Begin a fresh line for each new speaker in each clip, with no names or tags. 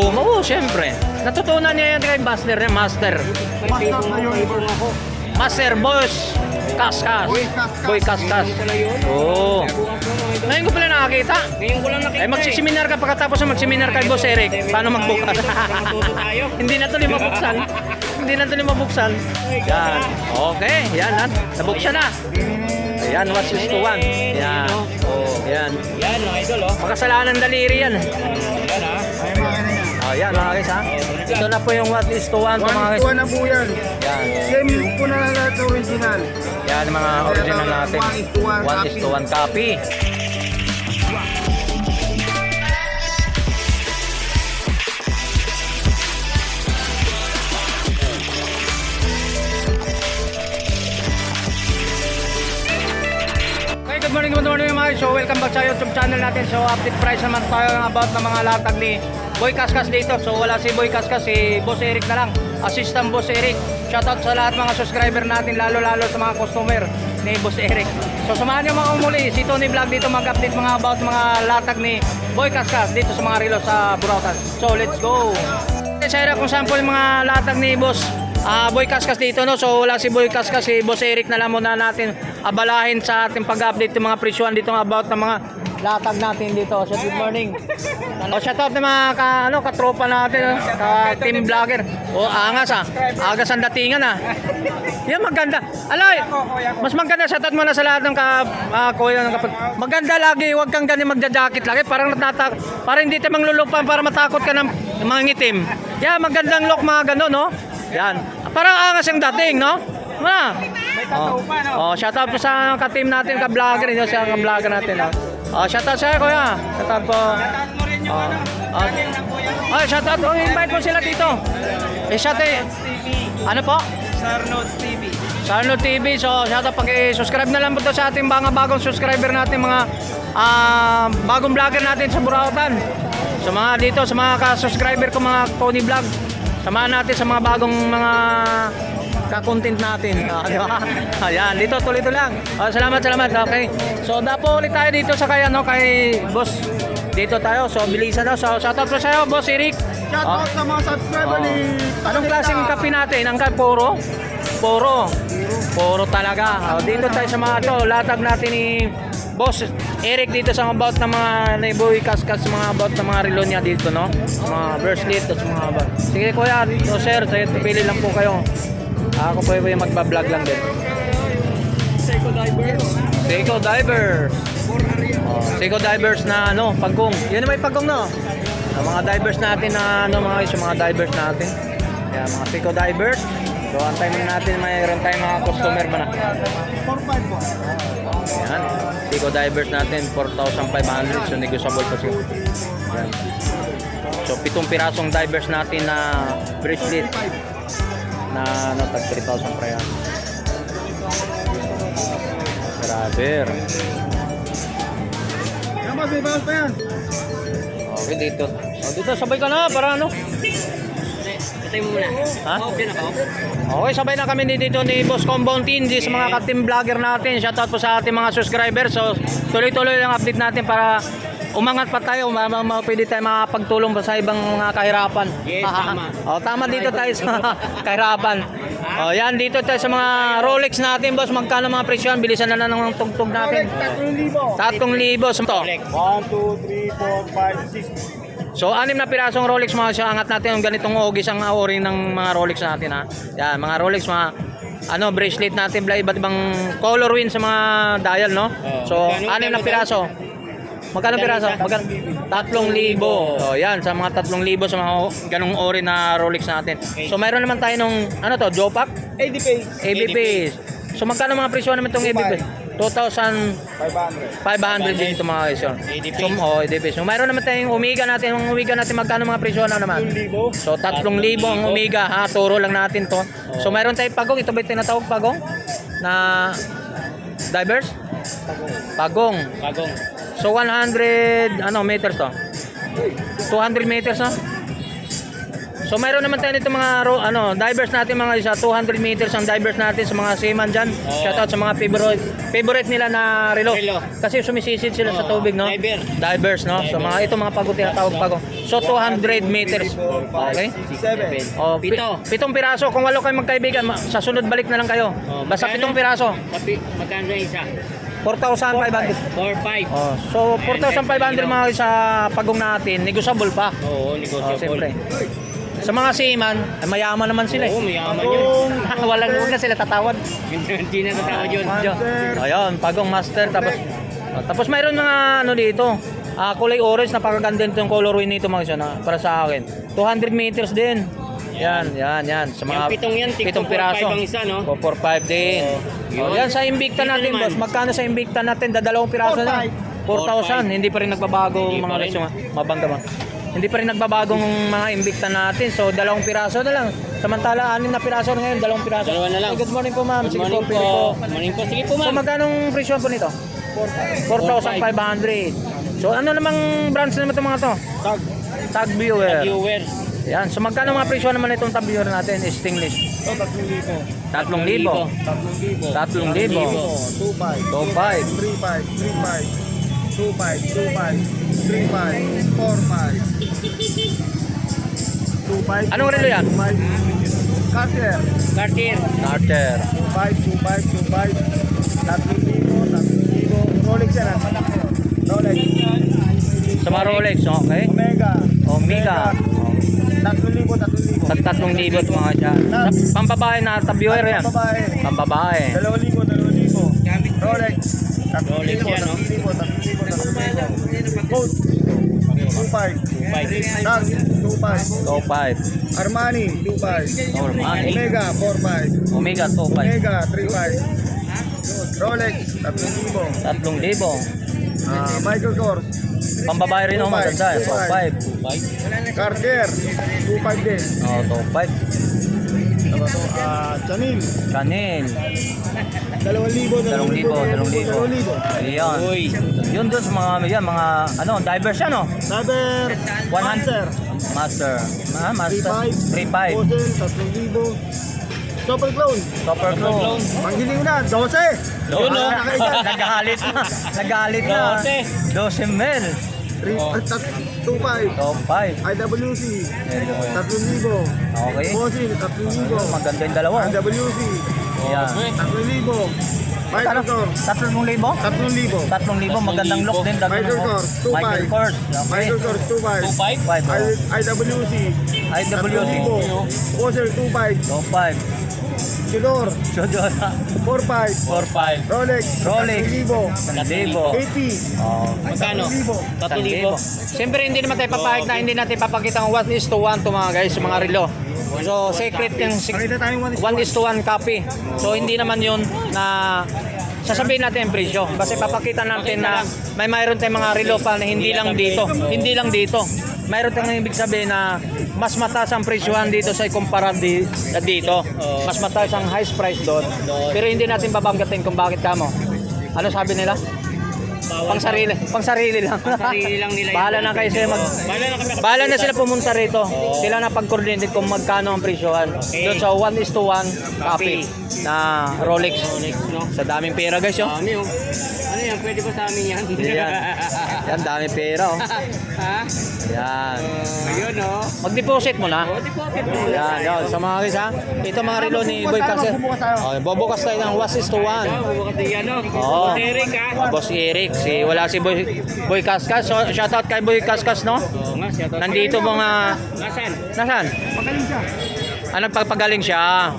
Oo, syempre. Natutunan niya yan kay Master niya, Master.
Master na yung ibon ako.
Master Boss Kaskas. Boy Kaskas. Oo. Ngayon ko pala nakakita.
Ngayon ko lang nakita.
Magsiseminar ka pagkatapos na magseminar kay Boss Eric. Paano magbukas? Hindi na tuloy mabuksan. Hindi na tuloy mabuksan. Yan. Okay, yan. Nabuksan na. Ayan, what is to one. Yan. Oh, yan.
Yan, mga idol, oh.
Makasalanan daliri yan.
Yan, ha.
Ay, mga ganun yan.
Oh, yan mga guys ha. Ito na po yung what is to one mga guys.
1 na po yan.
Yan.
Same po na lahat sa original.
Yan yung mga original natin. 1 is to 1 copy. Okay, good morning mga guys. So welcome back sa YouTube channel natin. So update price naman tayo about ng mga latag ni Boy Kaskas dito. So wala si Boy Kaskas, si Boss Eric na lang. Assistant Boss Eric. Shoutout sa lahat mga subscriber natin, lalo sa mga customer ni Boss Eric. So samahan niyo mga muli si Tony Vlog dito mag-update mga about mga latag ni Boy Kaskas dito sa mga relo sa Burautan. So let's go. Share kung saan po yung mga latag ni Boss Boy Kaskas dito, no? So wala si Boy Kaskas, si Boss Eric na lang muna natin abalahin sa ating pag-update ng mga presyuan dito about ng mga latag natin dito. So good morning. Shout out ng mga katropa natin, team vlogger. Angas agas ang datingan Yan maganda. Alay, mas maganda shout out muna sa lahat ng kuya ng maganda lagi, wag kang ganyan magja-jacket lagi, parang para hindi tayo manglulupan, para matakot ka ng mga ngitim. Yan magandang look mga gano'n, no? Yan. Parang angas yung dating, no? Shout out po sa ka-team natin, ka-vlogger, no? Sa ka-vlogger natin, no? Shout out sa'yo, kuya. Shout out po. Shout out. Invite mo sila dito. Ano po?
Sarnots TV.
Sarnots TV. So, shout out. Pag-subscribe na lang po to sa ating mga bagong subscriber natin, mga bagong vlogger natin sa Burautan. So, mga dito, sa mga ka-subscriber ko, mga Tony Vlog. Samahan natin sa mga bagong mga ka-content natin. Di ba? Ayan, dito tuloy lang. Salamat. Okay. So, dapo ulit tayo dito sa kay Boss. Dito tayo. So, bilisan daw. So, shout out po sa'yo, Boss Eric.
Shout out sa mga subscriber ni...
Anong klaseng kape natin? Ang puro? Puro talaga. Dito tayo sa mga latag natin ni Boss Eric dito sa about ng mga Boy Kaskas, mga about ng mga relo niya dito, no? Mga bracelet, mga about. Sige kuya, so sir, pili lang po kayo. Ako po yung magbablog lang din. Seiko Divers. Seiko Divers na pagkong. Yan may pagkong, no? Mga divers natin na mga divers natin. Yan, mga Seiko Divers. So, antay muna natin, mayroon tayong mga customer ba na?
4-5 po.
Yan. Seiko Divers natin, 4,500. So, negotiable pa siya. Yan. So, 7 pirasong divers natin na bracelet na tag 3,000 pa yan. Grabe.
May bawas pa yan.
Okay, dito. Dito, sabay ka na, para
Patay mo muna.
Ha?
Okay na ba?
Okay, sabay na kami dito ni Boss Compound Team sa mga ka-team vlogger natin. Shoutout po sa ating mga subscribers. So, tuloy-tuloy lang update natin para umangat pa tayo. Pwede tayo makapagtulong pa sa ibang mga kahirapan.
Yes, tama.
Tama dito tayo sa kahirapan. Yan, dito tayo sa mga Rolex natin, boss. Magkano mga presyon? Bilisan na ng tugtog natin.
3,000.
3,000 to.
1, 2, 3, 4, 5, 6.
So, 6 na pirasong Rolex mga siya. Angat natin yung ganitong ogis ang ori ng mga Rolex natin, ha. Yan, mga Rolex, mga bracelet natin, iba't ibang color win sa mga dial, no? So, 6 na piraso. Magkano piraso? 3,000. So, yan, sa mga 3,000 sa mga ganong ori na Rolex natin. So, mayroon naman tayo nung, Jopak? ABP. So, magkano mga presyo naman itong ABP? 2,500 din ito mga guys. ADP. So, mayroon naman tayong Omega natin. Ang Omega natin, magkano mga presyo na naman?
3,000.
So, 3,000 ang Omega, ha? Turo lang natin to. So, mayroon tayong pagong. Ito ba yung tinatawag pagong? Na divers? Pagong. So, 100 meters to? 200 meters, no? So mayroon naman tayo nito mga divers natin mga isa 200 meters ang divers natin sa mga seaman dyan. Shoutout sa mga favorite nila na relo. Kasi sumisisid sila sa tubig, no? Divers, no? So mga ito mga pagod tinatawag pagod. So 200 meters. Okay?
7.
Oh, pitong piraso. Kung walo kayo magkaibigan, sa sunod balik na lang kayo. Basta pitong piraso.
Magkano yung isa?
4,500.
4-5.
Oh, so 4,500 mga sa pagong natin, negotiable pa.
Oo,
Oh,
negotiable.
siyempre. Sa mga seaman, ay mayaman naman sila.
Oo, mayaman yun.
Huwag na sila tatawad.
Hindi na tatawad yun.
Ayun, pagong master tapos mayroon mga dito. Kulay orange, napakaganda nito yung colorway nito mga na para sa akin. 200 meters din. Yan. Sa mga
Yung pitong yan, tig-
pitong piraso.
4-5 ang isa, no?
4-5 din.
Yun.
Yan sa Invicta
Dito
natin,
naman.
boss. Magkano sa Invicta natin? Dadalawang piraso na. 4,000. Hindi pa rin nagbabago
Hindi
mga
pa rin.
resyo. Mabangga ba? Hindi pa rin nagbabagong mga Invicta natin. So, dalawang piraso na lang. Samantala, 6 na piraso na ngayon, dalawang piraso.
Dalawa na lang.
Good morning po, ma'am.
Good
Sige
morning
po, pili po.
po. Good morning po. Sige po,
So,
ma'am.
magkanong presyo po nito? 4,500. So, ano namang brands naman itong mga to? Tag viewer.
Viewer.
Yan. So, magkano mga presyo naman itong tag viewer natin? Stingless.
Ito, 3,000.
3,000.
3,000.
3,000.
2,500.
2,500.
3,500. 4,500.
Anong relo yan?
Cartier.
Cartier.
Carter.
2,500. 3,000. Rolex yan. Rolex.
Sa mga Rolex, okay?
Omega.
Omega.
3,000.
Tag 3,000 mga siya. Sa pambabae na tab viewer yan.
Babae.
Pambabae.
2,000. Rolex.
Rolex yan, no?
3,000. Coat. 2,500.
5.
Tag. 2,500.
2,500.
Armani. 2,500.
Armani.
Omega. 4,500.
Omega 2,500.
Omega. 3,500. Rolex. 3,000.
3,000.
Michael Kors.
Pambabae rin ako maganda. 2,500.
5.
Cartier. 2,500 din.
Oh, 2,500.
Ano to? Chanel.
Chanel.
2,000.
2,000. Ayan.
Uy.
Yun doon sa mga divers yan, no?
Saber.
100. Master. Master. 3,500.
Fossil. 3,000. Super Clone.
Super Clone.
Manghiling na. 12.
Yun, no?
Nagalit na. Nagalit na. 12 mil.
2,500.
Top 5.
IWC. 3,000.
Okay.
Fossil. 3,000.
Maganda yung dalawa.
IWC.
Yan.
3,000. Michael Kors.
3,000?
3,000.
3,000. Magandang look din.
Michael Kors. 2,500.
Michael Kors. Okay.
Michael Kors. 2,500.
2-5.
5.
IWC.
IWC.
3,000. Fossil. 2,500.
Top 5.
Tudor. 4,500.
4-5.
Rolex.
Rolex.
3,000.
1,000.
80.
Oh.
Magkano?
3,000.
3,000.
Siyempre hindi naman tayo papahit na hindi natin papakita ang 1:1 to mga guys, mga relo. So secret yung
Pakita tayong
1:1 copy. So hindi naman yun na sasabihin natin ang presyo. Kasi papakita natin na mayroon tayong mga relo pa na hindi lang dito. Hindi lang dito. Mayroon tayong ibig sabihin na mas mataas ang presyohan dito sa ikumpara dito. Mas mataas ang highest price doon. Pero hindi natin babanggatin kung bakit kamo. Ano sabi nila? Pang sarili lang.
Sarili lang nila yun.
Bahala na kayo sila Bahala na sila pumunta rito. Sila na pag-coordinate kung magkano ang presyohan. Doon sa 1:1 copy na Rolex.
Rolex, no?
Sa daming pera guys, yo.
Dami, oh. Ano yan? Pwede ba sa amin yan?
Yan. Yan, daming pera, oh.
Ha?
Yan.
Ayun, oh.
Mag-deposit mo na.
Oh, deposit mo.
Yan, yan. Sa mga guys, ha. Ito mga relo ni Boy kasi. Okay, bubukas tayo ng 1:1.
Bukas yan, no?
Oo.
Boss Eric, ha?
Boss Eric, wala si Boy Kaskas. So, shoutout kay Boy Kaskas, no?
Oo nga, siya.
Nandito mga
Nasaan?
nasaan?
Magaling siya.
Nagpapagaling siya.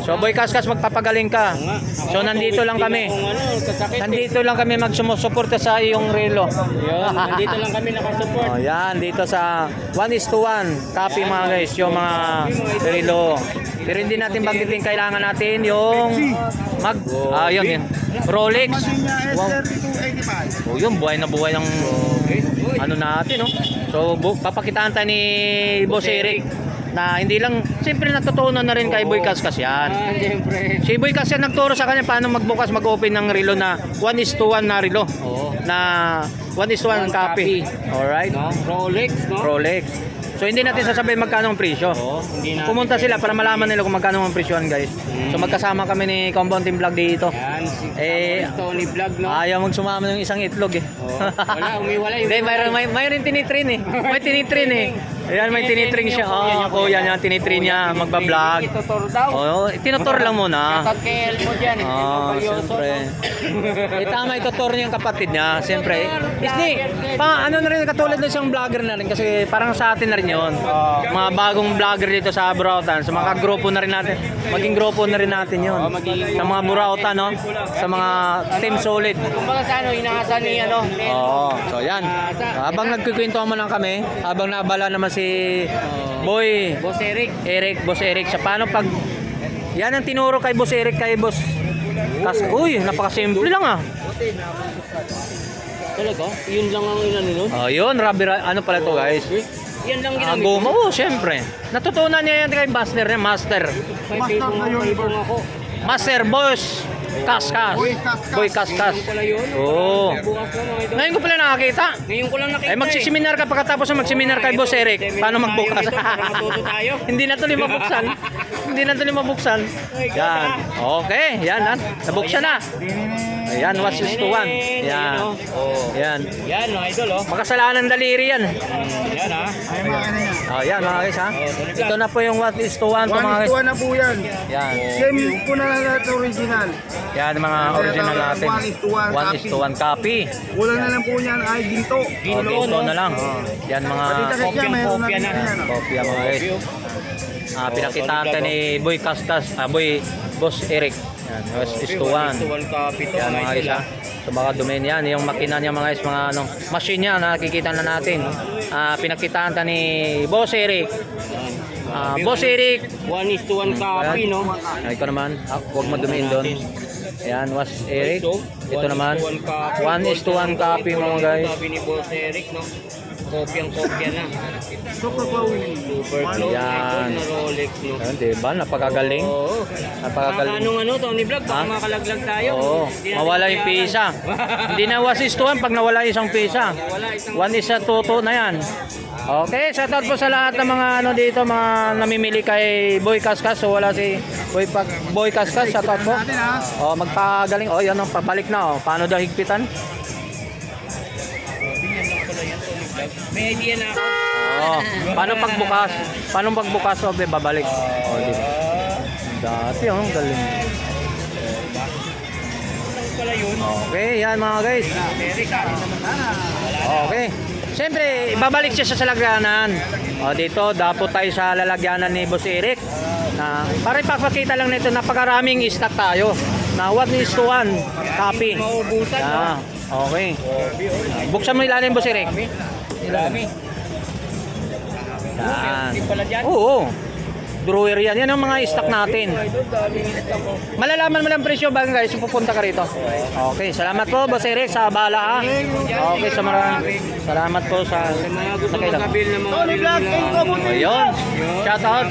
So Boy Kaskas, magpapagaling ka.
Oo nga.
So nandito lang kami.
Kung ano, kasakit.
Nandito lang kami magsumusuporta sa iyong relo.
Yun, nandito lang kami nakasupport.
Oh, yan dito sa 1:1 copy mga guys, yung mga relo. Pero hindi natin banggitin, kailangan natin yung yun. Rolex.
Machine niya
Wow.
S3285.
Oh, yun buhay na buhay ng ano natin, no? So papakitaan tayo ni Boss Eric na hindi lang, siyempre natutunan na rin kay Boy Kaskas yan.
Siyempre.
Si Boy kasi nagturo sa kanya paano magbukas, mag-open ng relo na 1:1 na relo.
Oo.
Na 1:1 copy. Alright?
No? Rolex, no?
Rolex. So hindi natin sasabihin magkano ang presyo.
Oo, hindi na.
Pumunta sila para malaman nila kung magkano ang presyohan, guys. So magkasama kami ni Compound Team Vlog dito.
Yan, si
Eh,
Tony Vlog, no?
Ayaw magsumama ng isang itlog eh.
Oo. Wala, umiwalay.
Hindi, mayroon tinitrin eh. May tinitrin eh. Ayan, may tinitrin siya. Oo, kuya niya, tinitrin niya, magbablog.
Itutor daw.
Oo, tinutor lang muna.
Shoutout kay Elmo dyan.
Siyempre. Tama, itutor niya yung kapatid niya. Siyempre. Isni, ano na rin, katulad ng isang vlogger na rin. Kasi parang sa atin na rin yun. Mga bagong vlogger dito sa Burautan. Sa mga grupo na rin natin. Maging grupo na rin natin yun. Sa mga Burautan, no? Sa mga Team Solid.
Kumbaga sa ano, inaasan ni ano.
Oo. So yan. Habang nagkikwento mo lang kami, habang naabala naman si Boy
Boss Eric.
Boss Eric, sa paano pag yan ang tinuro kay Boss Eric kay Boss. Uy, napakasimple lang ah.
Talaga? Yun lang ang inano nun?
Oh, yun, ano pala to, guys?
Yan lang ginamit
Goma, oh, syempre. Natutunan niya yan kay Master niya, Master.
May paybong ako.
Master Boss Kaskas. Boy Kaskas.
Yung pala yun.
Oo.
Bukas lang mga idol.
Ngayon ko pala nakakita.
Ngayon ko lang nakita
Ay, magsiseminar ka pagkatapos ng magseminar kay Boss Eric. Paano magbukas?
Para matuto tayo.
Hindi na tuloy mabuksan. Hindi na tuloy mabuksan. Yan. Okay, yan. Nabuksan na. Ayan, what is to one. Yan. Yan.
Yan, no, idol, oh.
Makasalanan daliri yan.
Yan, ha.
Ay, mga kanya yan.
Oh, yan mga guys ha. Ito na po yung what is to one to mga guys.
1:1 na po yan.
Yan.
Same po na natin original.
Yan mga original natin. 1:1 copy.
Wala na lang po niyan ay ginto.
Ginto na lang. Yan mga
Kopya
kopya na.
kopya mga guys. Pinakita natin ni Boy Kaskas, Boy Boss Eric. Yan, is to one. Yan mga guys ha. So baka dumain yan, yung makina niya mga guys, mga ano, machine niya nakikita na natin. Pinakitaan ta ni Boss Eric. Boss Eric.
1:1 copy, no?
Ito naman, huwag madumiin doon. Ayan, was Eric. Ito naman, 1:1 copy mga guys.
Sabi ni Boss Eric, no? Kopyang-kopya na.
Super Bowie.
Super close
Yan.
na Rolex, no?
Ayun, diba? Napakagaling.
Oo.
Napakagaling.
Ano, Tony Vlog, baka makalaglag tayo.
Oo,
Hindi natin
mawala yung
kaya-
pisa. Hindi na was is to one pag nawala isang pisa.
Wala isang
1 is a toto na yan. Okay, shoutout po sa lahat ng mga ano dito, mga namimili kay Boy Kaskas. So wala si Boy Kaskas, shoutout po.
Natin ha.
Oh, magpagaling. Oh, yan ang pabalik na oh. Paano daw higpitan?
May idea na ako.
Oh, paano pagbukas? Paano pagbukas o babalik? Oh, di ba? Dati oh, galing.
Pala yun.
Okay, yan mga guys.
Amerika.
Okay. Siyempre, ibabalik siya sa lalagyanan. O, dito, dapo tayo sa lalagyanan ni Boss Eric. Para ipapakita lang nito, napakaraming stock tayo. Na 1:1 copy.
Maubusan, no?
Okay. Buksan mo ilalim, Boss Eric.
Dami.
Yan.
Hindi pala dyan.
Oo. Drawer yan. Yan ang mga stock natin. Malalaman mo lang presyo bago guys, pupunta ka rito. Okay, salamat po Boss Eric sa bala ha. Okay, sa maraming salamat po sa
Mga gusto
nakailang.
magabil ng mga
Tony Vlog, thank you po.
Ayun. Shout out.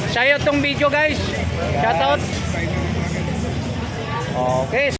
Share tong video guys. Shout out. Okay.